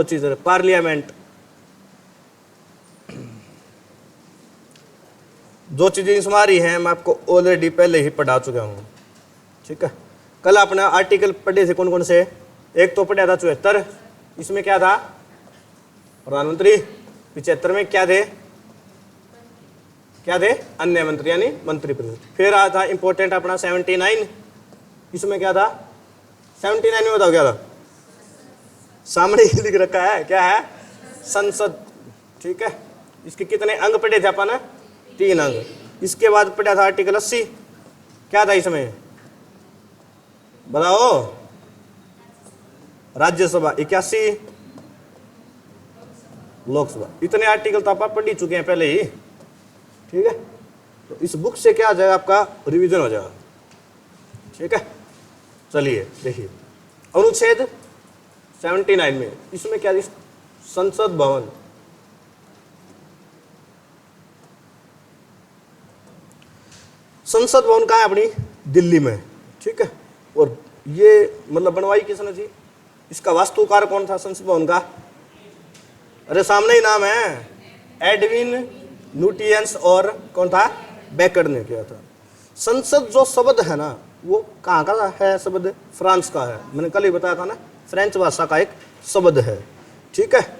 चीज है पार्लियामेंट। जो चीजें इसमें आ रही हैं मैं आपको ऑलरेडी पहले ही पढ़ा चुका हूं, ठीक है। कल आपने आर्टिकल पढ़े थे कौन कौन से? एक तो पढ़ा था 74, इसमें क्या था? प्रधानमंत्री। 75 में क्या थे? अन्य मंत्री यानी मंत्री परिषद। फिर आया था इंपॉर्टेंट अपना 79, इसमें क्या था? 79 में बताओ क्या था? सामने ही लिख रखा है, क्या है? संसद, ठीक है। इसके कितने अंग पढ़े थे अपन? 3 अंग। इसके बाद पढ़ा था आर्टिकल 80, क्या था इसमें बताओ? राज्यसभा। 81 लोकसभा। इतने आर्टिकल तो आप पढ़ ही चुके हैं पहले ही, ठीक है। तो इस बुक से क्या आ जाएगा? आपका रिवीजन हो जाएगा, ठीक है। चलिए देखिए अनुच्छेद 79 में इसमें क्या? संसद भवन। संसद भवन कहाँ है? अपनी दिल्ली में, ठीक है। और ये मतलब बनवाई किसने थी? इसका वास्तुकार कौन था संसद भवन का? अरे सामने ही नाम है, एडविन न्यूटियंस। और कौन था? बेकर ने किया था। संसद जो शब्द है ना, वो कहाँ का है शब्द? फ्रांस का है। मैंने कल ही बताया था ना, फ्रेंच भाषा का एक शब्द है, ठीक है।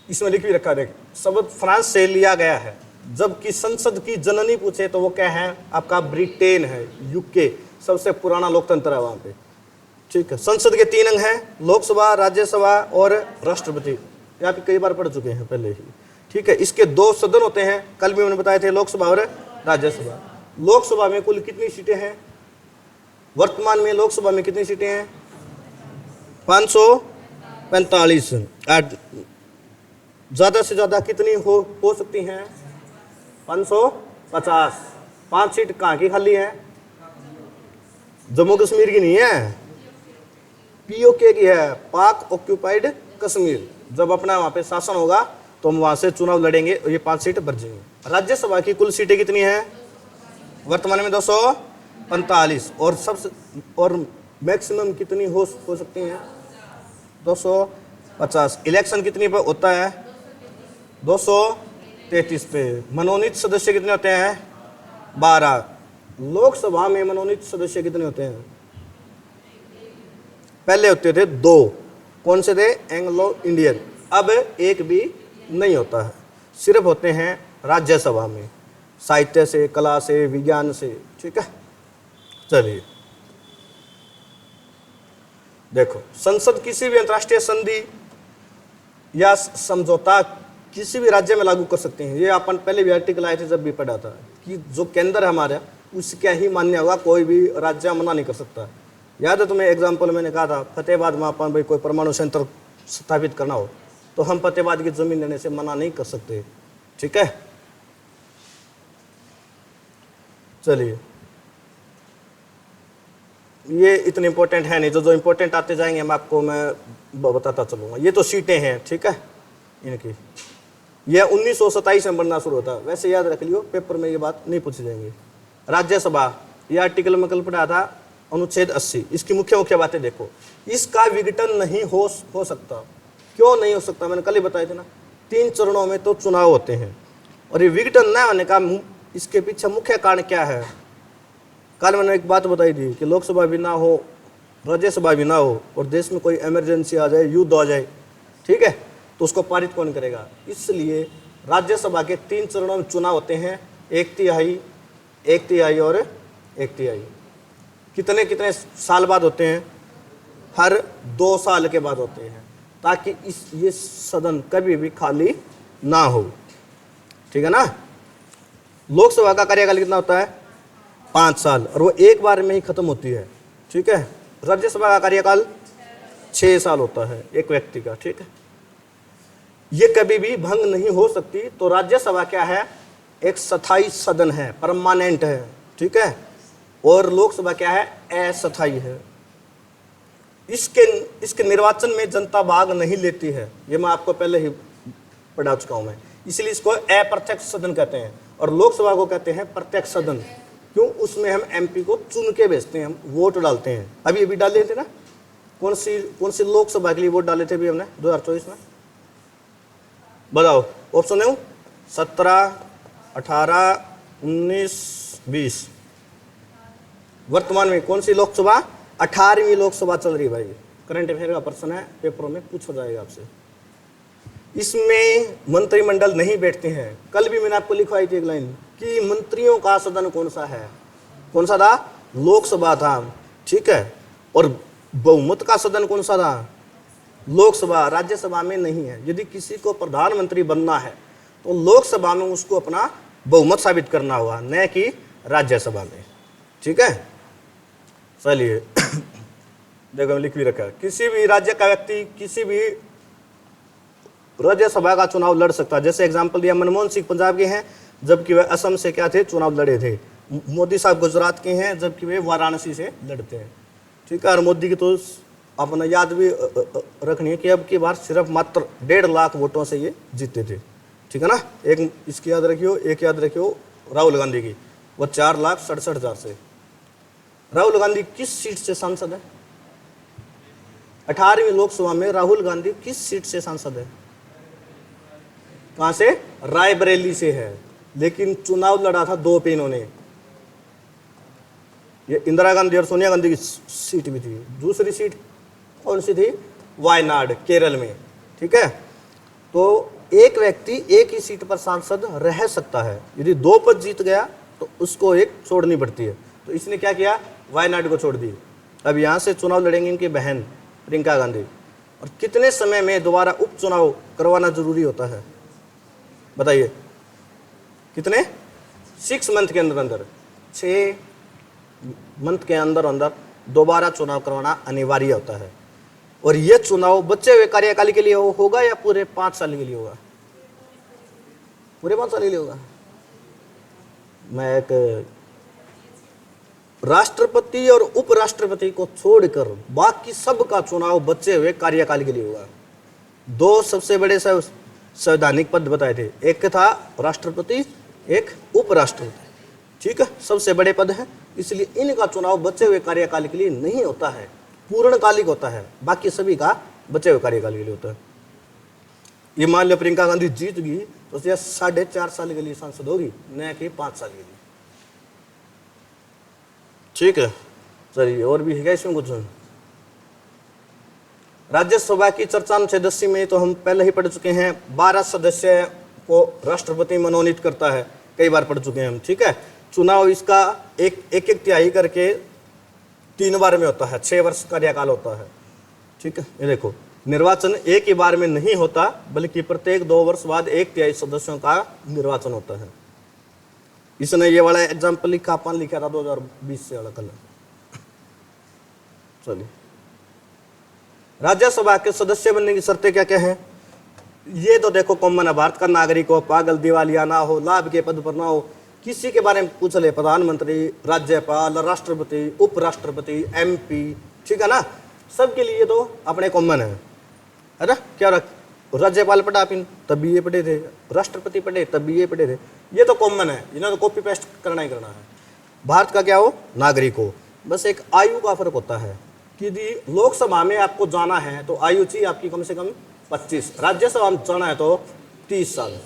इसमें लिख भी रखा है, देख, शब्द फ्रांस से लिया गया है। जबकि संसद की जननी पूछे तो वो क्या है? आपका ब्रिटेन है, यूके, सबसे पुराना लोकतंत्र है वहां पे, ठीक है। संसद के 3 अंग हैं, लोकसभा, राज्यसभा और राष्ट्रपति। यहाँ पे कई बार पढ़ चुके हैं पहले ही, ठीक है। इसके 2 सदन होते हैं, कल भी मैंने बताए थे, लोकसभा और राज्यसभा। लोकसभा में कुल कितनी सीटें हैं? वर्तमान में लोकसभा में कितनी सीटें हैं? 545। ज्यादा से ज्यादा कितनी हो सकती हैं? 550। 5 सीट कहाँ की खाली है? जम्मू कश्मीर की नहीं है, पीओके की है, पाक ऑक्यूपाइड कश्मीर। जब अपना वहां पे शासन होगा तो हम वहां से चुनाव लड़ेंगे और ये 5 सीट बच जाएंगी। राज्यसभा की कुल सीटें कितनी है वर्तमान में? 245। और मैक्सिमम कितनी हो सकती हैं? 250। इलेक्शन कितनी पे होता है? 233 पे। मनोनीत सदस्य कितने होते हैं? 12। लोकसभा में मनोनीत सदस्य कितने होते हैं? पहले होते थे 2। कौन से थे? Anglo Indian. अब एक भी नहीं होता है, सिर्फ होते हैं राज्यसभा में, साहित्य से, कला से, विज्ञान से, ठीक है। चलिए देखो, संसद किसी भी अंतर्राष्ट्रीय संधि या समझौता किसी भी राज्य में लागू कर सकते हैं। ये अपन पहले भी आर्टिकल आए थे जब भी पढ़ा था कि जो केंद्र है हमारा उसका ही मान्य होगा, कोई भी राज्य मना नहीं कर सकता। याद है तुम्हें एग्जाम्पल मैंने कहा था, फतेहाबाद में अपन भाई कोई परमाणु संयंत्र स्थापित करना हो तो हम फतेहाबाद की जमीन लेने से मना नहीं कर सकते, ठीक है। चलिए ये इतने इंपॉर्टेंट है नहीं, जो इंपॉर्टेंट आते जाएंगे मैं बताता चलूंगा। ये तो सीटें हैं, ठीक है इनकी। यह 1927 में बनना शुरू होता है, वैसे याद रख लियो, पेपर में ये बात नहीं पूछी जाएंगी। राज्यसभा, यह आर्टिकल में कल पढ़ा था, अनुच्छेद 80। इसकी मुख्य बातें देखो। इसका विघटन नहीं हो सकता। क्यों नहीं हो सकता? मैंने कल ही बताया था ना, 3 चरणों में तो चुनाव होते हैं। और ये विघटन न होने का इसके पीछे मुख्य कारण क्या है? कल मैंने एक बात बताई थी कि लोकसभा भी ना हो, राज्यसभा भी ना हो, और देश में कोई इमरजेंसी आ जाए, युद्ध आ जाए, ठीक है, तो उसको पारित कौन करेगा? इसलिए राज्यसभा के 3 चरणों में चुनाव होते हैं, 1 तिहाई, 1 तिहाई और 1 तिहाई। कितने साल बाद होते हैं? हर 2 साल के बाद होते हैं, ताकि ये सदन कभी भी खाली ना हो, ठीक है ना। लोकसभा का कार्यकाल कितना होता है? 5 साल, और वो एक बार में ही खत्म होती है, ठीक है। राज्यसभा का कार्यकाल 6 साल होता है एक व्यक्ति का, ठीक है। ये कभी भी भंग नहीं हो सकती। तो राज्यसभा क्या है? एक स्थायी सदन है, परमानेंट है, ठीक है। और लोकसभा क्या है? अस्थायी है। इसके निर्वाचन में जनता भाग नहीं लेती है, ये मैं आपको पहले ही पढ़ा चुका हूं मैं। इसलिए इसको अप्रत्यक्ष सदन कहते हैं, और लोकसभा को कहते हैं प्रत्यक्ष सदन। क्यों? उसमें हम एमपी को चुन के भेजते हैं, हम वोट डालते हैं। अभी डाले थे ना, कौन सी लोकसभा के लिए वोट डाले थे भी हमने 2024 में? बताओ, ऑप्शन है 17, 18, 19, 20। वर्तमान में कौन सी लोकसभा? 18वीं लोकसभा चल रही है भाई। करंट अफेयर का प्रश्न है, पेपरों में पूछा जाएगा आपसे। इसमें मंत्रिमंडल नहीं बैठते हैं। कल भी मैंने आपको लिखवाई थी एक लाइन कि मंत्रियों का सदन कौन सा है? कौन सा था? लोकसभा था, ठीक है। और बहुमत का सदन कौन सा था? लोकसभा। राज्यसभा में नहीं है। यदि किसी को प्रधानमंत्री बनना है तो लोकसभा में उसको अपना बहुमत साबित करना होगा, न कि राज्यसभा में, ठीक है। चलिए देखो लिख भी रखा है, किसी भी राज्य का व्यक्ति किसी भी राज्यसभा का चुनाव लड़ सकता है। जैसे एग्जांपल दिया, मनमोहन सिंह पंजाब के हैं जबकि वे असम से क्या थे? चुनाव लड़े थे। मोदी साहब गुजरात के हैं जबकि वे वाराणसी से लड़ते हैं, ठीक है। और मोदी की तो अपना याद भी रखनी है कि अब की बार सिर्फ मात्र 1.5 लाख वोटों से ये जीते थे, ठीक है ना। एक इसकी याद रखियो, एक याद रखियो राहुल गांधी की, वो 4,67,000 से। राहुल गांधी किस सीट से सांसद है? 18वीं लोकसभा में राहुल गांधी किस सीट से सांसद है? कहां से? रायबरेली से है। लेकिन चुनाव लड़ा था 2 पे इन्होंने। ये इंदिरा गांधी और सोनिया गांधी की सीट भी थी। दूसरी सीट कौन सी थी? वायनाड, केरल में, ठीक है। तो एक व्यक्ति एक ही सीट पर सांसद रह सकता है। यदि 2 पद जीत गया तो उसको एक छोड़नी पड़ती है। तो इसने क्या किया? वायनाड को छोड़ दी। अब यहाँ से चुनाव लड़ेंगे इनकी बहन प्रियंका गांधी। और कितने समय में दोबारा उपचुनाव करवाना जरूरी होता है बताइए? कितने? 6 मंथ के अंदर अंदर, 6 मंथ के अंदर अंदर दोबारा चुनाव करवाना अनिवार्य होता है। और यह चुनाव बचे हुए कार्यकाल के लिए होगा या पूरे 5 साल के लिए होगा? पूरे 5 साल के लिए होगा। मैं एक राष्ट्रपति और उपराष्ट्रपति को छोड़कर बाकी सबका चुनाव बचे हुए कार्यकाल के लिए होगा। 2 सबसे बड़े संवैधानिक पद बताए थे, एक था राष्ट्रपति, एक उपराष्ट्रपति, ठीक है। सबसे बड़े पद हैं, इसलिए इनका चुनाव बचे हुए कार्यकाल के लिए नहीं होता है, पूर्णकालिक होता है। बाकी सभी का बचे हुए कार्यकाल के लिए होता है। ये मान लो प्रियंका गांधी जीत गई तो 4.5 साल के लिए सांसद होगी, न कि 5 साल के लिए, ठीक है। चलिए और भी है क्या इसमें कुछ? राज्यसभा की चर्चा अनुच्छेद में तो हम पहले ही पढ़ चुके हैं। 12 सदस्य को राष्ट्रपति मनोनीत करता है, कई बार पढ़ चुके हैं हम, ठीक है। चुनाव इसका एक तिहाई करके 3 बार में होता है, 6 वर्ष कार्यकाल होता है, ठीक है। ये देखो, निर्वाचन एक ही बार में नहीं होता बल्कि प्रत्येक 2 वर्ष बाद 1/3 सदस्यों का निर्वाचन होता है। इसने ये वाला एग्जाम्पल लिखा, अपन लिखा था 2020 से वाला कल। चलिए, राज्यसभा के सदस्य बनने की शर्तें क्या क्या हैं? ये तो देखो कॉमन है, भारत का नागरिक हो, पागल दिवालिया ना हो, लाभ के पद पर ना हो, किसी के बारे में पूछ ले, प्रधानमंत्री, राज्यपाल, राष्ट्रपति, उपराष्ट्रपति, MP, ठीक है ना। सबके लिए तो अपने कॉमन है ना। क्या राज्यपाल पढ़ा आप तब भी ये पढ़े थे, राष्ट्रपति पढ़े तब भी ये पढ़े थे, ये तो कॉमन है, इन्हें तो कॉपी पेस्ट करना ही करना है। भारत का क्या हो? नागरिक हो। बस एक आयु का फर्क होता है कि यदि लोकसभा में आपको जाना है तो आयु चाहिए आपकी कम से कम 25, राज्यसभा में जाना है तो 30 साल,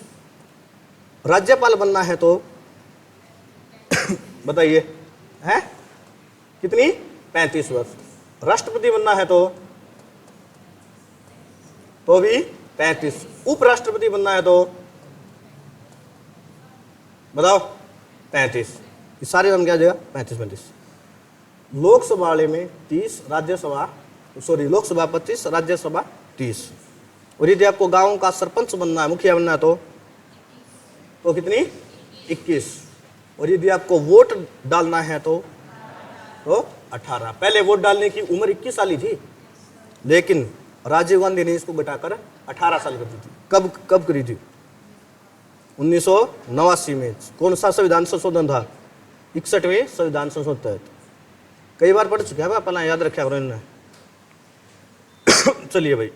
राज्यपाल बनना है तो बताइए है कितनी? 35 वर्ष, राष्ट्रपति बनना है तो भी 35, उपराष्ट्रपति बनना है तो बताओ 35, ये सारे नाम क्या आ जाएगा? 35-35। लोकसभा वाले में 30, राज्यसभा लोकसभा 25, राज्यसभा 30। और यदि आपको गांव का सरपंच बनना है, मुखिया बनना है तो कितनी? 21। और यदि आपको वोट डालना है तो 18। पहले वोट डालने की उम्र 21 साल ही थी, लेकिन राजीव गांधी ने इसको घटाकर 18 साल कर दी थी। कब करी थी? 1989 में। कौन सा संविधान संशोधन था? 61वें संविधान संशोधन तहत। कई बार पढ़ चुके हैं, अपना याद रखा करो इन्होंने। चलिए भाई,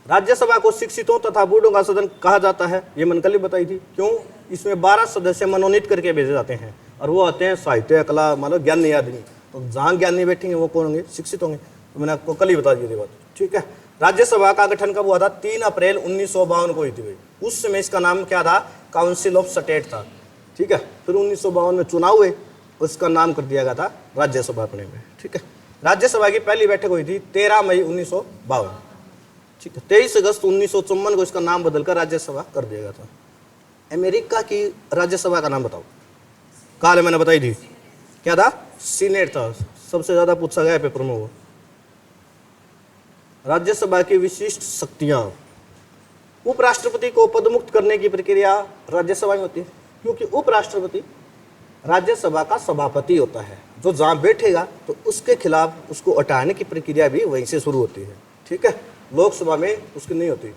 राज्यसभा को शिक्षितों तथा बूढ़ों का सदन कहा जाता है, ये मैंने कल ही बताई थी। क्यों? इसमें 12 सदस्य मनोनीत करके भेजे जाते हैं और वो आते हैं साहित्य, कला, मान लो ज्ञानी आदमी। तो जहाँ ज्ञानी बैठेंगे वो कौन होंगे? शिक्षित होंगे। मैंने आपको कल ही बता दी थी बात, ठीक है। राज्यसभा का गठन कब हुआ था? 3 अप्रैल 1952 को हुई थी भाई। उस समय इसका नाम क्या था? काउंसिल ऑफ स्टेट था, ठीक है। फिर 1952 में चुनाव हुए, उसका नाम कर दिया गया था राज्यसभा अपने में, ठीक है। राज्यसभा की पहली बैठक हुई थी 13 मई 1952, ठीक है। 23 अगस्त 1954 को इसका नाम बदलकर राज्यसभा कर दिया गया था। अमेरिका की राज्यसभा का नाम बताओ। काल मैंने बताई थी, क्या था? सीनेट था। सबसे ज्यादा पूछा गया पेपर में वो। राज्यसभा की विशिष्ट शक्तियां। उपराष्ट्रपति को पदमुक्त करने की प्रक्रिया राज्यसभा में होती है, क्योंकि उपराष्ट्रपति राज्यसभा का सभापति होता है। जो जहां बैठेगा तो उसके खिलाफ उसको हटाने की प्रक्रिया भी वहीं से शुरू होती है, ठीक है। लोकसभा में उसकी नहीं होती।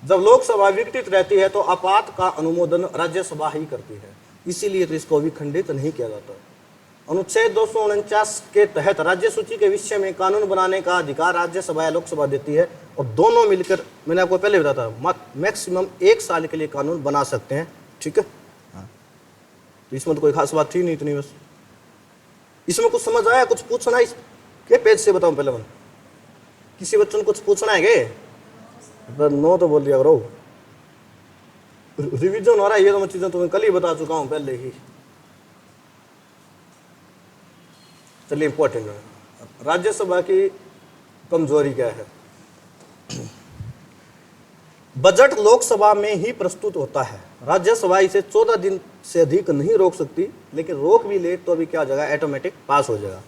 जब लोकसभा विघटित रहती है तो आपात का अनुमोदन राज्यसभा ही करती है, इसीलिए तो इसको भी खंडित नहीं किया जाता। अनुच्छेद 249 के तहत राज्य सूची के विषय में कानून बनाने का अधिकार राज्यसभा या लोकसभा देती है, और दोनों मिलकर, मैंने आपको पहले बताया था, मैक्सिमम 1 साल के लिए कानून बना सकते हैं, ठीक है। तो इसमें तो कोई खास बात थी नहीं इतनी, बस इसमें कुछ समझ आया? कुछ पूछना है इसके पेज से? बताऊं पहले मैं, किसी बच्चों को कुछ पूछना है क्या? नो तो बोल दिया करो। रिवीजन हो रहा है, ये तो मैं चीजें तुम्हें कल ही बता चुका हूं पहले ही। चलिए इंपॉर्टेंट है, राज्यसभा की कमजोरी क्या है? बजट लोकसभा में ही प्रस्तुत होता है, राज्यसभा इसे 14 दिन से अधिक नहीं रोक सकती, लेकिन रोक भी ले तो अभी क्या हो जाएगा? ऑटोमेटिक पास हो जाएगा,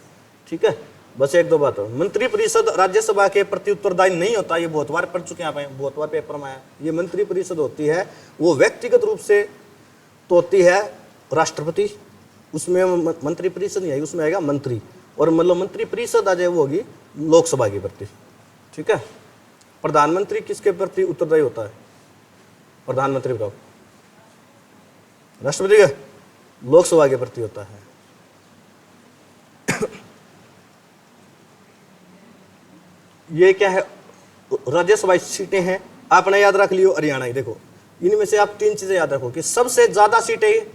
ठीक है। बस 1-2 बात। मंत्रिपरिषद राज्यसभा के प्रति उत्तरदायी नहीं होता, ये बहुत बार पढ़ चुके हैं आप, बहुत बार पेपर में आया। ये मंत्रिपरिषद होती है, वो व्यक्तिगत रूप से तो होती है राष्ट्रपति, उसमें मंत्रिपरिषद नहीं आएगी, उसमें आएगा मंत्री, और मतलब मंत्रिपरिषद आ जाए वो होगी लोकसभा के प्रति, ठीक है। प्रधानमंत्री किसके प्रति उत्तरदायी होता है? प्रधानमंत्री बताओ। राष्ट्रपति का? लोकसभा के प्रति होता है। ये क्या है? राज्यसभा सीटें हैं, आपने याद रख लियो हरियाणा की। देखो इनमें से आप 3 चीजें याद रखो कि सबसे ज्यादा सीटें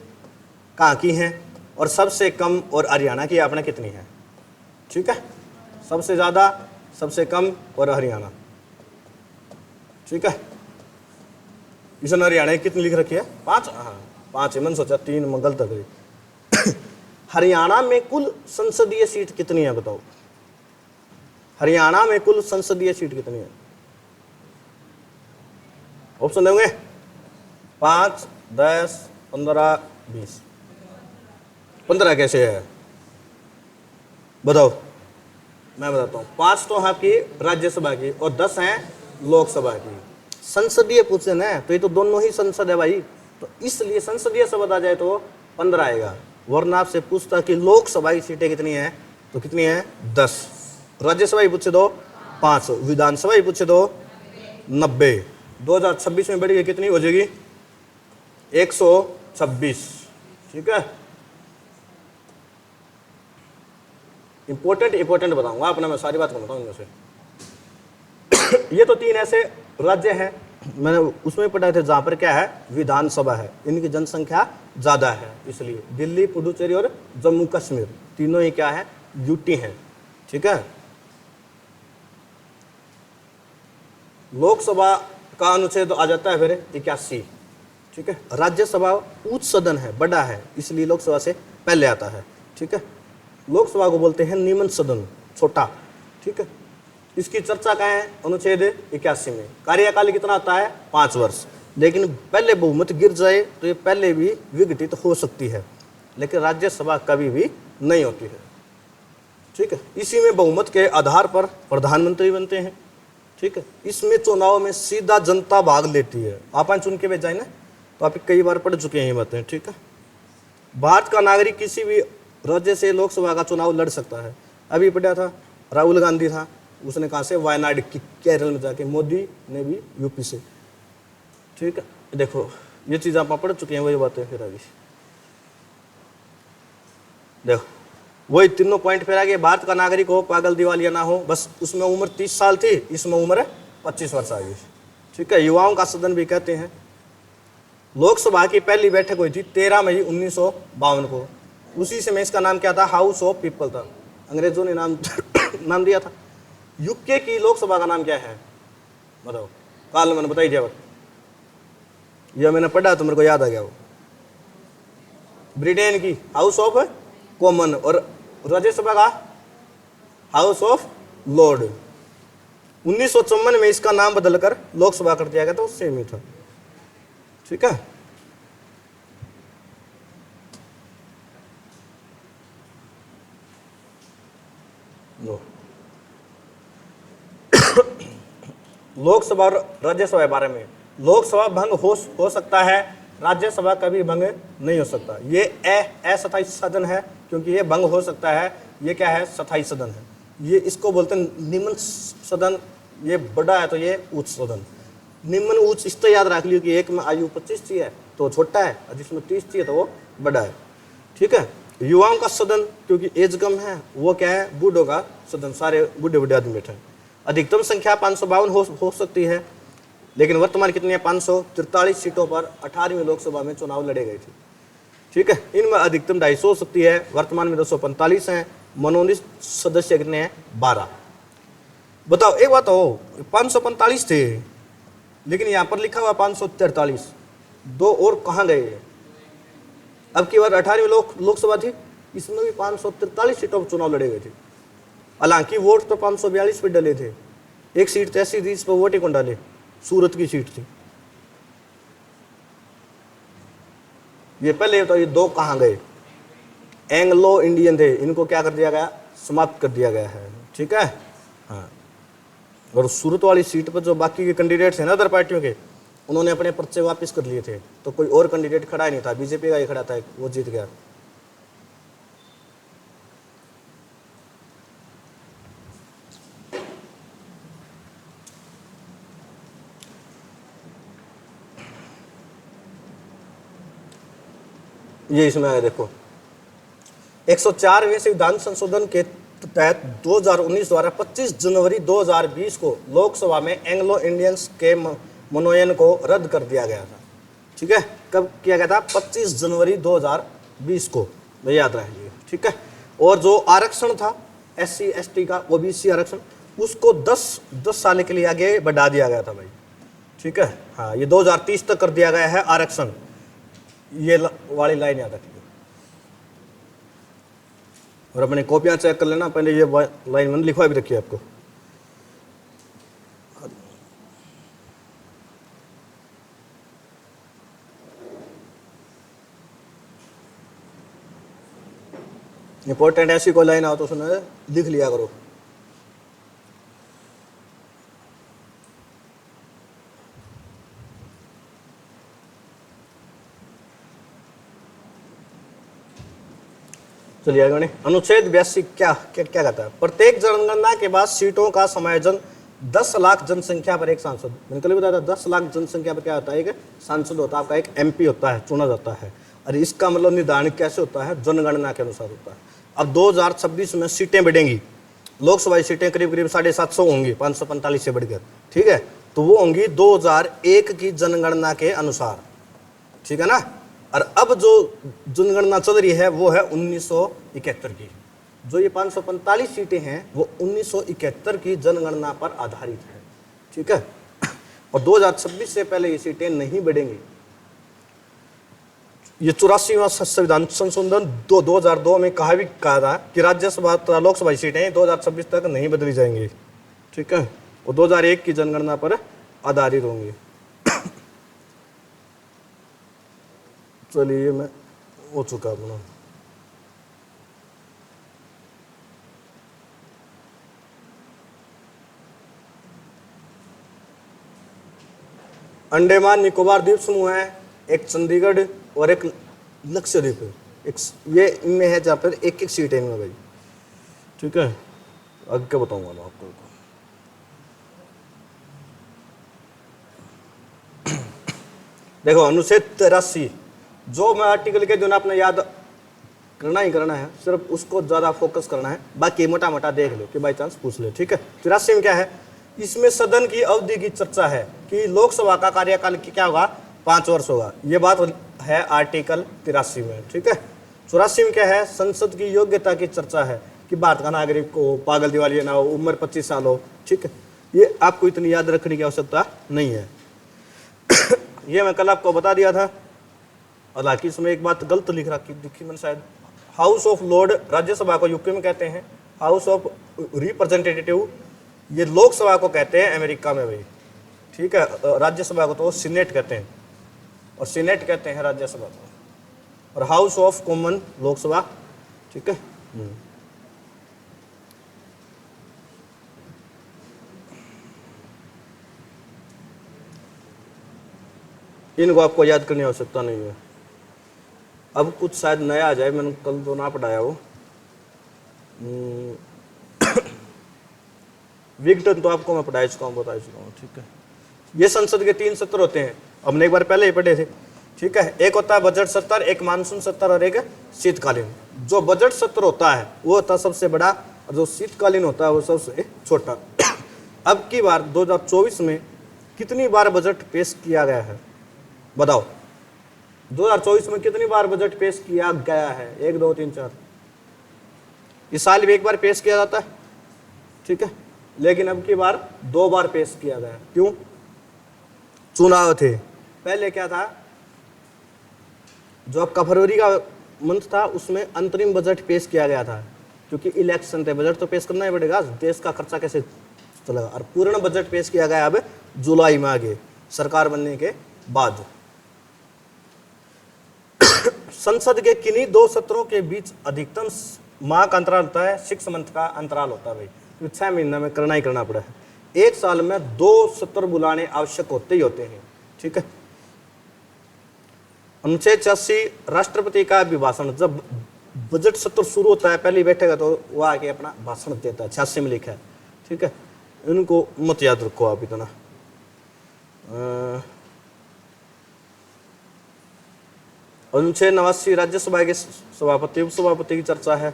कहाँ की हैं, और सबसे कम और हरियाणा की आपने कितनी है, ठीक है। सबसे ज्यादा, सबसे कम और हरियाणा, ठीक है। ईशान हरियाणा की कितनी लिख रखी है? 5। हाँ 5 है, मैंने सोचा 3 मंगल तक गई। हरियाणा में कुल संसदीय सीट कितनी है बताओ? हरियाणा में कुल संसदीय सीट कितनी है? ऑप्शन देंगे? 5, 10, 15, 20। 15 कैसे है बताओ? मैं बताता हूँ। 5 तो है आपकी राज्यसभा की और 10 हैं लोकसभा की। संसदीय पूछे ना तो ये तो दोनों ही संसद है भाई, तो इसलिए संसदीय शब्द आ जाए तो 15 आएगा। वरना आपसे पूछता कि लोकसभा की सीटें कितनी है तो कितनी है? 10। राज्यसभा ही पूछे तो 5, विधानसभा ही पूछे तो 90। 2026 में बढ़ी कितनी हो जाएगी? 126, ठीक है। इंपॉर्टेंट बताऊंगा अपना, मैं सारी बात बताऊंगा इनमें से। ये तो 3 ऐसे राज्य हैं, मैंने उसमें पढ़ा थे जहां पर क्या है? विधानसभा है, इनकी जनसंख्या ज्यादा है, इसलिए दिल्ली, पुडुचेरी और जम्मू कश्मीर तीनों ही क्या है? यूटी हैं, ठीक है। लोकसभा का अनुच्छेद आ जाता है फिर 81, ठीक है। राज्यसभा उच्च सदन है, बड़ा है, इसलिए लोकसभा से पहले आता है, ठीक है। लोकसभा को बोलते हैं निम्न सदन, छोटा, ठीक है। इसकी चर्चा कहाँ है? अनुच्छेद 81 में। कार्यकाल कितना आता है? 5 वर्ष। लेकिन पहले बहुमत गिर जाए तो ये पहले भी विघटित हो सकती है, लेकिन राज्यसभा कभी भी नहीं होती है, ठीक है। इसी में बहुमत के आधार पर प्रधानमंत्री बनते हैं, ठीक है। इसमें चुनाव में सीधा जनता भाग लेती है, आप चुन के भेजाए ना, तो आप कई बार पढ़ चुके हैं ये बातें, ठीक है। भारत का नागरिक किसी भी राज्य से लोकसभा का चुनाव लड़ सकता है। अभी पढ़ा था राहुल गांधी था, उसने कहा से? वायनाड की केरल में जाके। मोदी ने भी यूपी से, ठीक है। देखो ये चीज आप पढ़ चुके हैं, वही बातें फिर आगे देखो, वही तीनों पॉइंट फिर आगे। भारत का नागरिक हो, पागल दिवालिया ना हो, बस उसमें उम्र 30 साल थी, इसमें उम्र 25 वर्ष आ गई, ठीक है। युवाओं का सदन भी कहते हैं। लोकसभा की पहली बैठक हुई थी 13 मई 1952 को। उसी समय इसका नाम क्या था? हाउस ऑफ पीपल था, अंग्रेजों ने नाम दिया था। यूके की लोकसभा का नाम क्या है, बताओ। काल मैंने बताई दिया, यह मैंने पढ़ा तो मेरे को याद आ गया वो। ब्रिटेन की हाउस ऑफ कॉमन, और राज्यसभा का हाउस ऑफ लॉर्ड। 1954 में इसका नाम बदलकर लोकसभा कर दिया गया था, उससे ही था, ठीक है। लोकसभा और राज्यसभा के बारे में, लोकसभा भंग हो सकता है, राज्यसभा कभी भंग नहीं हो सकता। ये अस्थायी सदन है, क्योंकि ये भंग हो सकता है। ये क्या है, स्थायी सदन है। ये इसको बोलते हैं निम्न सदन। ये बड़ा है तो ये उच्च सदन। निम्न उच्च इस तो याद रख लियो कि एक में आयु 25 चाहिए तो छोटा है, और जिसमें 30 चाहिए तो वो बड़ा है, ठीक है। युवाओं का सदन, क्योंकि एज कम है, वो क्या है, बूढ़ों का सदन, सारे बूढ़े बूढ़े आदमी बैठे हैं। अधिकतम संख्या 552 हो सकती है, लेकिन वर्तमान कितनी है, 543 सीटों पर 18वीं लोकसभा में चुनाव लड़े गए थे, ठीक है। इनमें अधिकतम 250 हो सकती है, वर्तमान में 245 हैं। मनोनीत सदस्य कितने हैं, 12। बताओ एक बात हो, 545 थे, लेकिन यहाँ पर लिखा हुआ 543, दो और कहाँ गए। अब की बार 18वीं लोकसभा थी, इसमें भी 543 सीटों पर चुनाव लड़े गए थे। हालांकि वोट तो 542 पे डले थे। एक सीट तो ऐसी थी इस पर वोट ही कौन डाले, सूरत की सीट थी। ये पहले तो ये दो कहाँ गए, एंग्लो इंडियन थे, इनको क्या कर दिया गया, समाप्त कर दिया गया है, ठीक है। हाँ, और सूरत वाली सीट पर जो बाकी के कैंडिडेट्स हैं ना अदर पार्टियों के, उन्होंने अपने पर्चे वापस कर लिए थे, तो कोई और कैंडिडेट खड़ा ही नहीं था, बीजेपी का ही खड़ा था, वो जीत गया। ये इसमें है, देखो 104वें संविधान संशोधन के तहत 2019 द्वारा 25 जनवरी 2020 को लोकसभा में एंग्लो इंडियंस के मनोनयन को रद्द कर दिया गया था, ठीक है। कब किया गया था, 25 जनवरी 2020 को, मैं याद रख लिया, ठीक है। और जो आरक्षण था SC ST का, OBC आरक्षण, उसको 10 साल के लिए आगे बढ़ा दिया गया था भाई, ठीक है। हाँ, ये 2030 तक कर दिया गया है आरक्षण। ये वाली लाइन याद रखिए, और अपने कॉपियां चेक कर लेना। पहले ये लाइन मैंने लिखवा भी रखी है आपको। इंपॉर्टेंट ऐसी कोई लाइन आओ तो सुनो, लिख लिया करो। चलिए आगे बढ़े। अनुच्छेद 82 क्या क्या क्या कहता है, प्रत्येक जनगणना के बाद सीटों का समायोजन 10 लाख जनसंख्या पर एक सांसद, मैंने कल बताया था 10 लाख जनसंख्या पर क्या होता है, एक सांसद होता है, आपका एक MP होता है, चुना जाता है। और इसका मतलब निर्धारण कैसे होता है, जनगणना के अनुसार होता है। अब 2026 में सीटें बढ़ेंगी, लोकसभा सीटें करीब करीब 750 होंगी, 545 से बढ़कर, ठीक है। तो वो होंगी 2001 की जनगणना के अनुसार, ठीक है ना। और अब जो जनगणना चल रही है वो है 1971 की। जो ये 545 सीटें हैं वो 1971 की जनगणना पर आधारित है, ठीक है। और 2026 से पहले ये सीटें नहीं बढ़ेंगी। ये 84वां संविधान संशोधन 2002 में कहा था कि राज्यसभा तथा लोकसभा सीटें 2026 तक नहीं बदली जाएंगी, ठीक है। और 2001 की जनगणना पर आधारित होंगी। चलिए मैं हो चुका अपना। अंडमान निकोबार द्वीप समूह है, एक चंडीगढ़ और एक लक्षद्वीप है। एक ये इनमें है जहाँ पर एक एक सीट है इनमें भाई, ठीक है। आगे क्या बताऊंगा मैं आपको। देखो अनुच्छेद 83, जो मैं आर्टिकल के जो ना अपने याद करना ही करना है, सिर्फ उसको ज़्यादा फोकस करना है, बाकी मोटा मोटा देख लो कि बाई चांस पूछ ले, ठीक है। 83 में क्या है, इसमें सदन की अवधि की चर्चा है कि लोकसभा का कार्यकाल की क्या होगा, 5 वर्ष होगा। ये बात है आर्टिकल 83 में, ठीक है। 84 में क्या है, संसद की योग्यता की चर्चा है कि भारत का नागरिक को पागल दिवालिया ना हो, उम्र 25 साल हो, ठीक है। ये आपको इतनी याद रखने की आवश्यकता नहीं है। ये मैं कल आपको बता दिया था। हालांकि इसमें एक बात गलत लिख रखी दिखी मैंने शायद, हाउस ऑफ लॉर्ड राज्यसभा को यूके में कहते हैं, हाउस ऑफ रिप्रेजेंटेटिव ये लोकसभा को कहते हैं अमेरिका में भाई, ठीक है। राज्यसभा को तो सीनेट कहते हैं, और सीनेट कहते हैं राज्यसभा को, और हाउस ऑफ कॉमन लोकसभा, ठीक है। इनको आपको याद करने की आवश्यकता नहीं है। अब कुछ शायद नया आ जाए, मैंने कल तो ना पढ़ाया वो। विघटन तो आपको मैं पढ़ा चुका हूँ, बता चुका हूँ, ठीक है। ये संसद के 3 सत्र होते हैं, हमने एक बार पहले ही पढ़े थे, ठीक है। एक होता है बजट सत्र, एक मानसून सत्र और एक शीतकालीन। जो बजट सत्र होता है वो होता है सबसे बड़ा, और जो शीतकालीन होता है वो सबसे छोटा। अब की बार 2024 में कितनी बार बजट पेश किया गया है, बताओ। 2024 में कितनी बार बजट पेश किया गया है? 1 2 3 4। इस साल भी एक बार पेश किया जाता है, ठीक है, लेकिन अब की बार 2 बार पेश किया गया। क्यों? चुनाव थे। पहले क्या था, जो आपका फरवरी का मंथ था उसमें अंतरिम बजट पेश किया गया था, क्योंकि इलेक्शन थे, बजट तो पेश करना ही पड़ेगा, देश का खर्चा कैसे चलेगा। और पूर्ण बजट पेश किया गया अब जुलाई में, आगे सरकार बनने के बाद। संसद के किन्हीं 2 सत्रों के बीच अधिकतम माह का अंतराल होता है, 6 मंथ का अंतराल होता है भाई, तो 6 महीने में करना ही करना पड़ा है। एक साल में 2 सत्र बुलाने आवश्यक होते ही होते हैं, ठीक है। अनुच्छेद 86 राष्ट्रपति का अभिभाषण, जब बजट सत्र शुरू होता है पहले बैठेगा तो वो आके अपना भाषण देता है, 86 में लिखा है, ठीक है। इनको मत याद रखो आप इतना। अनुच्छेद 89 राज्यसभा के सभापति उपसभापति की चर्चा है।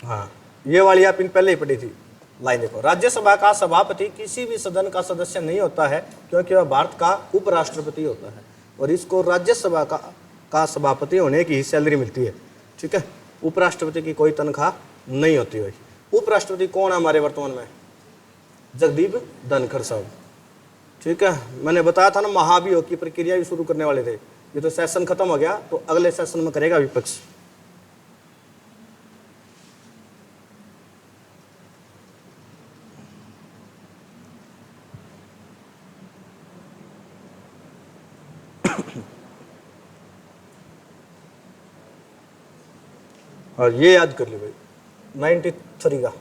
हाँ, ये वाली आप इन पहले ही पढ़ी थी लाइन, देखो। राज्यसभा का सभापति किसी भी सदन का सदस्य नहीं होता है, क्योंकि वह भारत का उपराष्ट्रपति होता है, और इसको राज्यसभा का सभापति होने की सैलरी मिलती है, ठीक है। उपराष्ट्रपति की कोई तनख्वाह नहीं होती भाई। उपराष्ट्रपति कौन है हमारे वर्तमान में? जगदीप धनखड़ साहब, ठीक है। मैंने बताया था ना, महाभियोग की प्रक्रिया भी शुरू करने वाले थे। ये तो सेशन खत्म हो गया, तो अगले सेशन में करेगा विपक्ष। और ये याद कर ली भाई, 93 का,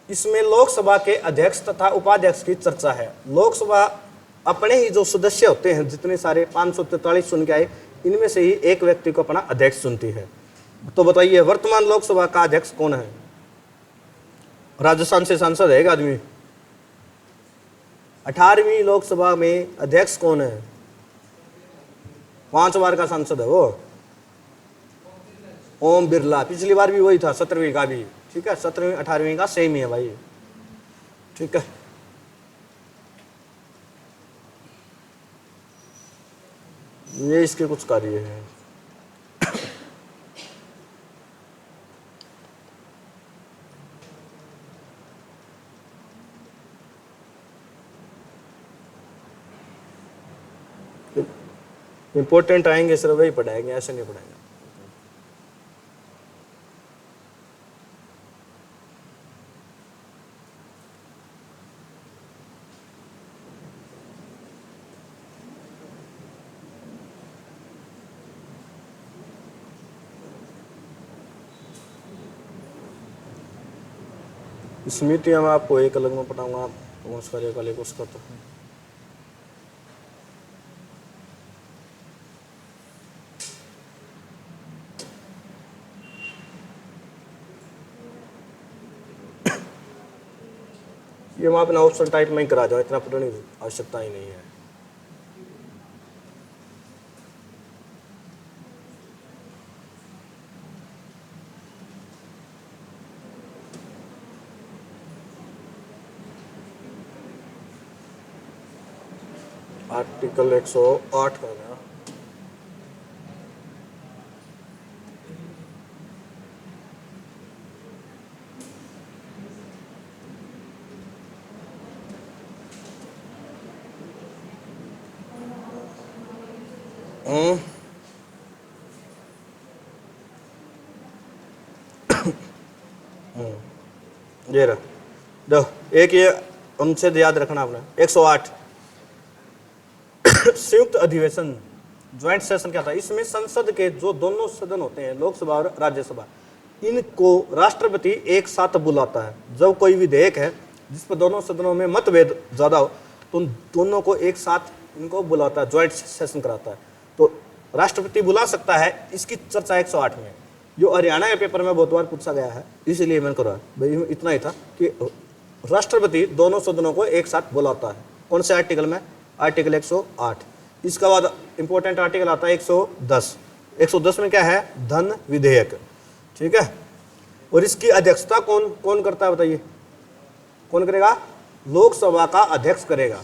इसमें लोकसभा के अध्यक्ष तथा उपाध्यक्ष की चर्चा है। लोकसभा अपने ही जो सदस्य होते हैं, जितने सारे 543 चुन के आए, इनमें से ही एक व्यक्ति को अपना अध्यक्ष चुनती है। तो बताइए वर्तमान लोकसभा का अध्यक्ष कौन है? राजस्थान से सांसद है एक आदमी। 18वीं लोकसभा में अध्यक्ष कौन है? 5 बार का सांसद है वो, ओम बिरला। पिछली बार भी वही था, 17वीं का भी, ठीक है। 17वीं 18वीं का सेम ही है भाई, ठीक है। ये इसके कुछ कार्य हैं। इंपॉर्टेंट आएंगे सिर्फ वही पढ़ाएंगे, ऐसे नहीं पढ़ाएंगे। स्मृतियाँ मैं आपको एक अलग में पढ़ाऊंगा, उसका एक अलग उसका तो ये मैं अपना ऑप्शन टाइप में ही करा दूँ, इतना पढ़ने की आवश्यकता ही नहीं है। आर्टिकल 108 का है। हम्म, ये रहा दो। एक ये अनुच्छेद याद रखना आपने 108 संयुक्त अधिवेशन, ज्वाइंट सेशन क्या था, इसमें संसद के जो दोनों सदन होते हैं, लोकसभा और राज्यसभा, इनको राष्ट्रपति एक साथ बुलाता है। जब कोई विधेयक है जिस पर दोनों सदनों में मतभेद ज्यादा हो तो उन दोनों को एक साथ इनको बुलाता है, ज्वाइंट सेशन कराता है। तो राष्ट्रपति बुला सकता है, इसकी चर्चा 108 में। जो हरियाणा के पेपर में बहुत बार पूछा गया है, इसीलिए मैंने करा भाई इतना ही था कि राष्ट्रपति दोनों सदनों को एक साथ बुलाता है। कौन से आर्टिकल में? आर्टिकल 108। इसका बाद इंपॉर्टेंट आर्टिकल आता है 110। 110 में क्या है? धन विधेयक, ठीक है। और इसकी अध्यक्षता कौन कौन करता है बताइए? कौन करेगा? लोकसभा का अध्यक्ष करेगा,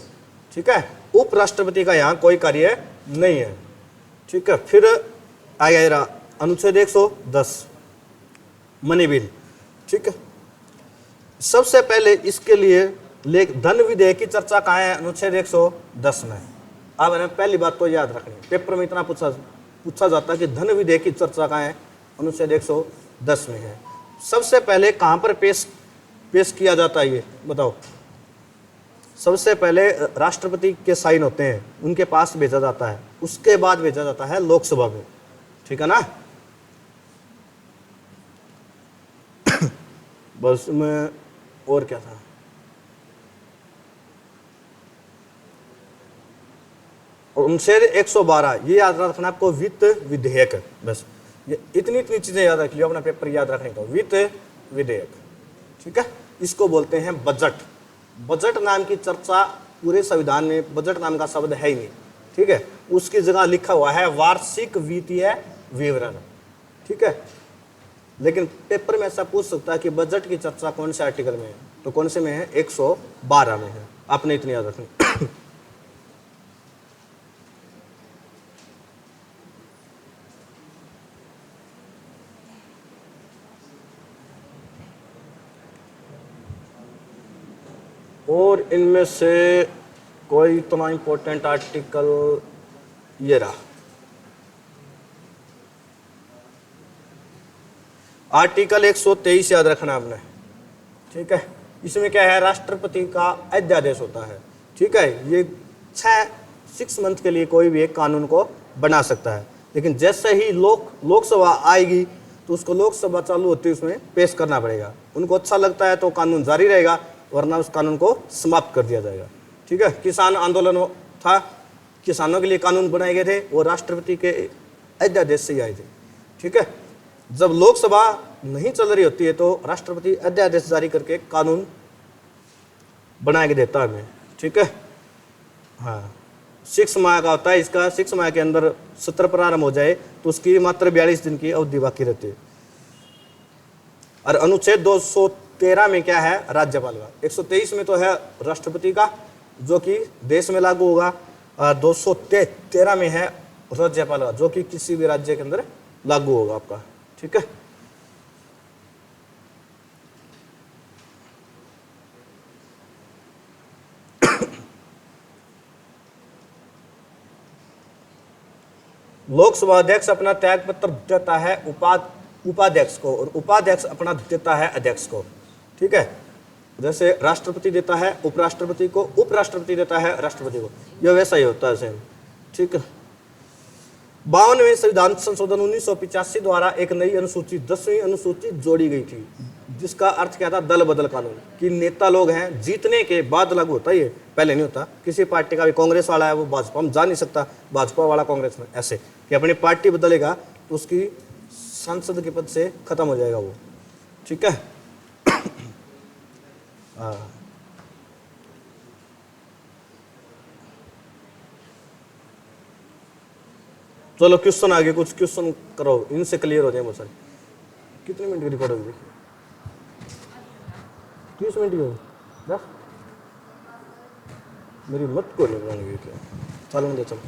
ठीक है। उपराष्ट्रपति का यहाँ कोई कार्य नहीं है, ठीक है। फिर आएगा अनुच्छेद 110 मनी बिल, ठीक है। सबसे पहले इसके लिए धन विधेयक की चर्चा कहाँ है? अनुच्छेद 110 में। अब है पहली बात तो याद रखनी, पेपर में इतना पूछा जाता है कि धन विधेयक की चर्चा कहाँ है? अनुच्छेद 110 में है। सबसे पहले कहाँ पर पेश किया जाता है ये बताओ? सबसे पहले राष्ट्रपति के साइन होते हैं, उनके पास भेजा जाता है, उसके बाद भेजा जाता है लोकसभा में, ठीक है ना। बस में और क्या था? अनुच्छेद 112 ये याद रखना आपको, वित्त विधेयक। बस ये इतनी चीजें याद रख लियो, अपना पेपर याद रखने का। वित्त विधेयक, ठीक है। इसको बोलते हैं बजट। बजट नाम की चर्चा पूरे संविधान में, बजट नाम का शब्द है ही नहीं, ठीक है। उसकी जगह लिखा हुआ है वार्षिक वित्तीय विवरण, ठीक है। लेकिन पेपर में ऐसा पूछ सकता है कि बजट की चर्चा कौन से आर्टिकल में है? तो कौन से में है? 112 में है। आपने इतनी याद रखनी। और इनमें से कोई इतना इंपॉर्टेंट आर्टिकल ये रहा, आर्टिकल 123 याद रखना आपने, ठीक है। इसमें क्या है? राष्ट्रपति का अध्यादेश होता है, ठीक है। ये 6 मंथ के लिए कोई भी एक कानून को बना सकता है, लेकिन जैसे ही लोकसभा आएगी तो उसको लोकसभा चालू होती है उसमें पेश करना पड़ेगा। उनको अच्छा लगता है तो कानून जारी रहेगा, वरना उस कानून को समाप्त कर दिया जाएगा, ठीक है। किसान आंदोलन था, किसानों के लिए कानून बनाए गए थे, वो राष्ट्रपति के अध्यादेश से ही आए थे, ठीक है। जब लोकसभा नहीं चल रही होती है तो राष्ट्रपति अध्यादेश जारी करके कानून बना के देता है हमें, ठीक है। हाँ, 6 माह का होता है इसका। 6 माह के अंदर सत्र प्रारंभ हो जाए तो उसकी मात्र 42 दिन की अवधि बाकी रहती है। और अनुच्छेद 213 में क्या है? राज्यपाल का। 123 में तो है राष्ट्रपति का, जो कि देश में लागू होगा। 213 में है राज्यपाल का, जो कि किसी भी राज्य के अंदर लागू होगा आपका, ठीक है। लोकसभा अध्यक्ष अपना त्याग पत्र देता है उपाध्यक्ष को, और उपाध्यक्ष अपना देता है अध्यक्ष को, ठीक है। जैसे राष्ट्रपति देता है उपराष्ट्रपति को, उपराष्ट्रपति देता है राष्ट्रपति को, यह वैसा ही होता है सेम, ठीक है। 52वें संविधान संशोधन 1985 द्वारा एक नई अनुसूची 10वीं अनुसूची जोड़ी गई थी, जिसका अर्थ क्या था? दल बदल कानून। कि नेता लोग हैं, जीतने के बाद लागू होता है, ये पहले नहीं होता। किसी पार्टी का भी कांग्रेस वाला है वो भाजपा में जा नहीं सकता, भाजपा वाला कांग्रेस में, ऐसे कि अपनी पार्टी बदलेगा तो उसकी सांसद के पद से खत्म हो जाएगा वो, ठीक है। हाँ, चलो क्वेश्चन आगे, कुछ क्वेश्चन करो, इनसे क्लियर हो जाए बहुत सारे। कितने मिनट की रिकॉर्ड होगी? 30 मिनट की होगी, 10। मेरी मत को नहीं बनानी क्या? चलो मुझे चलो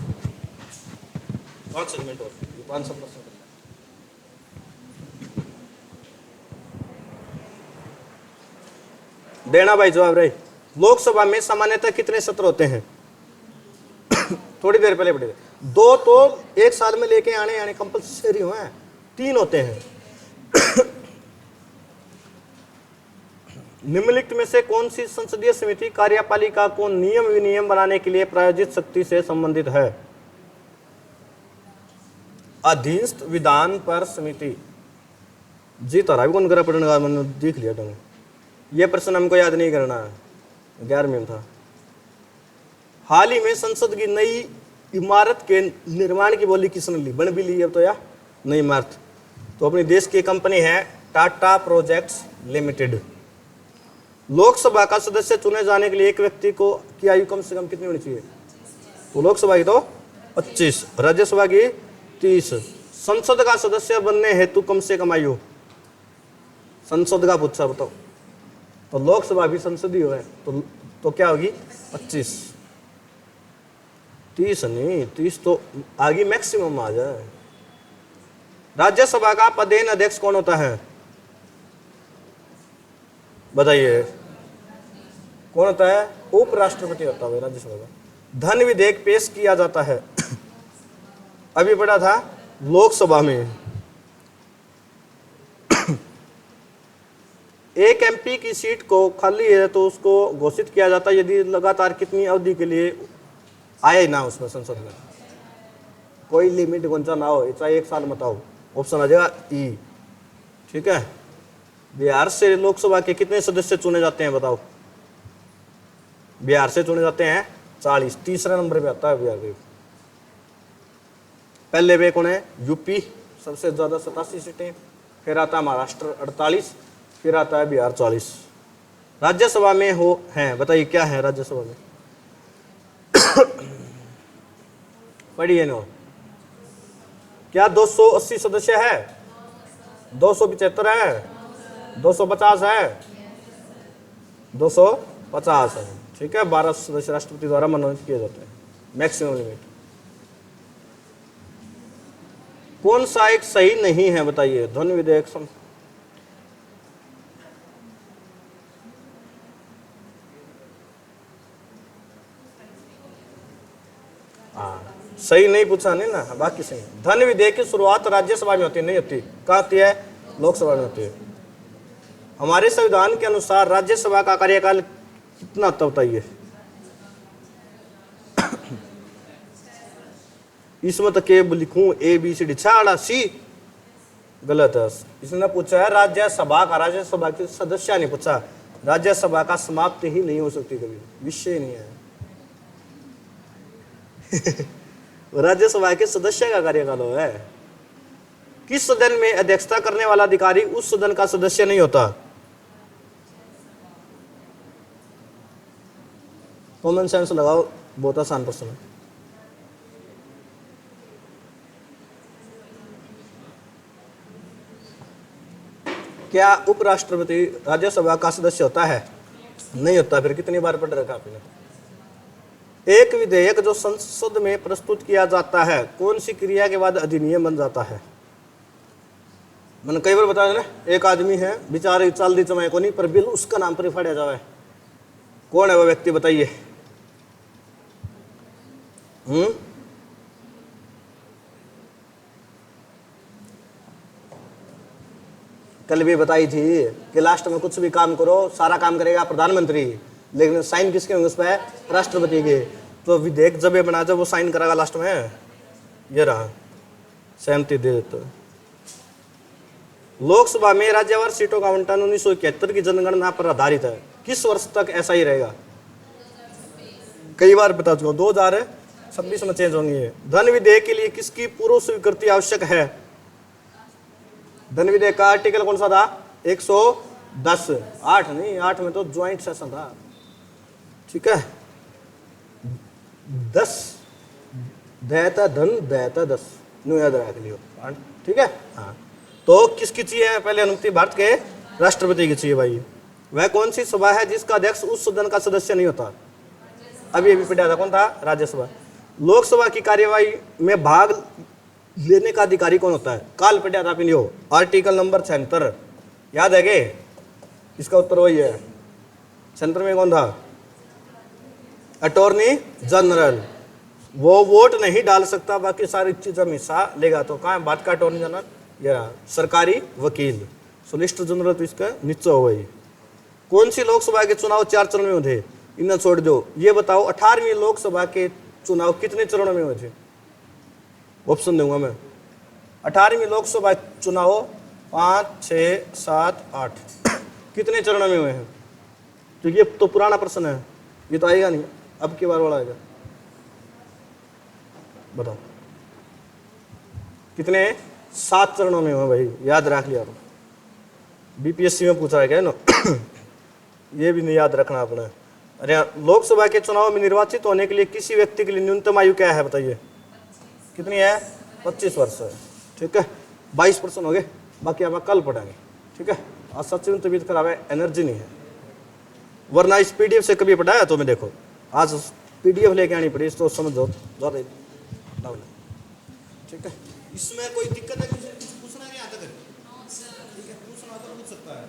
5 मिनट और, 5% देना भाई जवाब रहे। लोकसभा में सामान्यतः कितने सत्र होते हैं? थोड़ी देर पहले पढ़े थे। 2 तो एक साल में लेके आने कंपल्सरी हुए हैं, 3 होते हैं। निम्नलिखित में से कौन सी संसदीय समिति कार्यपालिका को नियम विनियम बनाने के लिए प्रायोजित शक्ति से संबंधित है? अधीनस्थ विधान पर समिति। जी तारा भी कौन करा पढ़ने, मैंने देख लिया तुमने। ये प्रश्न हमको याद नहीं करना है, 11वीं में था। हाल ही में संसद की नई इमारत के निर्माण की बोली किसने ली? बन भी ली अब तो या नई इमारत, तो अपने देश की कंपनी है टाटा प्रोजेक्ट्स लिमिटेड। लोकसभा का सदस्य चुने जाने के लिए एक व्यक्ति को की आयु कम से कम कितनी होनी चाहिए? तो लोकसभा की तो 25, राज्यसभा की 30। संसद का सदस्य बनने हेतु कम से कम आयु, संसद का पूछा बताओ, तो लोकसभा भी संसदीय है, तो क्या होगी? 25। 30 नहीं, 30 तो आगे मैक्सिमम आ जाए। राज्यसभा का पदेन अध्यक्ष कौन होता है? बताइए कौन होता है? उपराष्ट्रपति होता है राज्यसभा का। धन विधेयक पेश किया जाता है, अभी पढ़ा था लोकसभा में। एक एमपी की सीट को खाली है तो उसको घोषित किया जाता है यदि लगातार कितनी अवधि के लिए आए ना उसमें संसद में, कोई लिमिट गुंजा ना हो, चाहे 1 साल मत आओ। ऑप्शन आ जाएगा ई। ठीक है, बिहार से लोकसभा के कितने सदस्य चुने जाते हैं बताओ? बिहार से चुने जाते हैं 40, तीसरे नंबर पे आता है बिहार के। पहले पे कौन है? यूपी, सबसे ज्यादा 87 सीटें, फिर आता है महाराष्ट्र 48, फिर आता है बिहार 40। राज्यसभा में हो हैं, बताइए क्या है राज्यसभा में? पढ़िए नो, क्या 280 सदस्य है? 275 है? 250 है? 250 है। ठीक है, 12 सदस्य राष्ट्रपति द्वारा मनोनीत किए जाते हैं, मैक्सिमम लिमिट। कौन सा एक सही नहीं है बताइए? धन विधेयक सही नहीं पूछा नहीं ना, बाकी सही। धन विधेयक की शुरुआत राज्यसभा में होती है, नहीं होती। कहाँ होती है? लोकसभा में होती है। हमारे संविधान के अनुसार राज्यसभा का कार्यकाल कितना होता बताइए? इसमें तो के लिखूं ABCD 6 गलत है। इसने पूछा है राज्यसभा का, राज्यसभा के सदस्य नहीं पूछा। राज्यसभा का समाप्ति ही नहीं हो सकती कभी, विषय नहीं है। राज्यसभा के सदस्य का कार्यकाल है। किस सदन में अध्यक्षता करने वाला अधिकारी उस सदन का सदस्य नहीं होता? कॉमन सेंस लगाओ, बहुत आसान प्रश्न है। क्या उपराष्ट्रपति राज्यसभा का सदस्य होता है? नहीं होता। फिर कितनी बार पढ़ रखा आपने? एक विधेयक जो संसद में प्रस्तुत किया जाता है कौन सी क्रिया के बाद अधिनियम बन जाता है? मैंने कई बार बताया ना, एक आदमी है बेचारे चाल दी चमाए को नहीं, पर बिल उसका नाम पर ही फाड़ा जावे। कौन है वो व्यक्ति बताइए? कल भी बताई थी कि लास्ट में कुछ भी काम करो, सारा काम करेगा प्रधानमंत्री, लेकिन साइन किसके होंगे उस पर? राष्ट्रपति के। तो विधेयक जब ये बना जब वो साइन करेगा लास्ट में, ये रहा, सहमति दे देते। लोकसभा में राज्यवार सीटों का आवंटन 1971 की जनगणना पर आधारित है। किस वर्ष तक ऐसा ही रहेगा? कई बार बता चुका, 2026 में चेंज होंगी। धन विधेयक के लिए किसकी पूर्व स्वीकृति आवश्यक है? धन विधेयक का आर्टिकल कौन सा था? 110। 8 नहीं, 8 में तो ज्वाइंट सेशन था। ठीक है, 10 देयता धन देयता 10 नु याद रख लियो। ठीक है, हाँ। तो किसकी चाहिए पहले अनुमति? भारत के राष्ट्रपति की चाहिए भाई। वह कौन सी सभा है जिसका अध्यक्ष उस सदन का सदस्य नहीं होता? अभी पढ़ा था, कौन था? राज्यसभा। लोकसभा की कार्यवाही में भाग लेने का अधिकारी कौन होता है? काल पढ़ा था पिनियो, आर्टिकल नंबर 76 याद है के? इसका उत्तर वही है। सेंटर में कौन था? Attorney general. वो वोट नहीं डाल सकता, बाकी सारी चीज़ में हिस्सा लेगा। तो कहाँ बात का अटॉर्नी जनरल या सरकारी वकील, सोलिसिटर जनरल तो इसका नीचे हो गई। कौन सी लोकसभा के चुनाव 4 चरण में थे, इन्हें छोड़ दो। ये बताओ 18वीं लोकसभा के चुनाव कितने चरणों में हुए थे? ऑप्शन दूंगा मैं। 18वीं लोकसभा चुनाव 5, 6, 7, 8 कितने चरणों में हुए हैं? तो ये तो पुराना प्रश्न है, ये तो आएगा नहीं, अब की बार वाला आएगा। बताओ कितने? 7 चरणों में हुए भाई, याद रख लिया। बीपीएससी में पूछा है क्या ना ये भी नहीं याद रखना आपने। अरे लोकसभा के चुनाव में निर्वाचित होने के लिए किसी व्यक्ति के लिए न्यूनतम आयु क्या है बताइए? कितनी है? 25 वर्ष है। ठीक है, 22% हो गए, बाकी आप कल पढ़ेंगे। ठीक है, आज सच में तबीयत खराब है, एनर्जी नहीं है, वरना इस पीडीएफ से कभी पढ़ाया तो मैं देखो, आज पीडीएफ लेके आनी पड़ी, इसको समझो ज़्यादा। ठीक है, इसमें कोई दिक्कत है? कुछ पूछना नहीं आता? ठीक है, पूछना तो पूछ सकता है।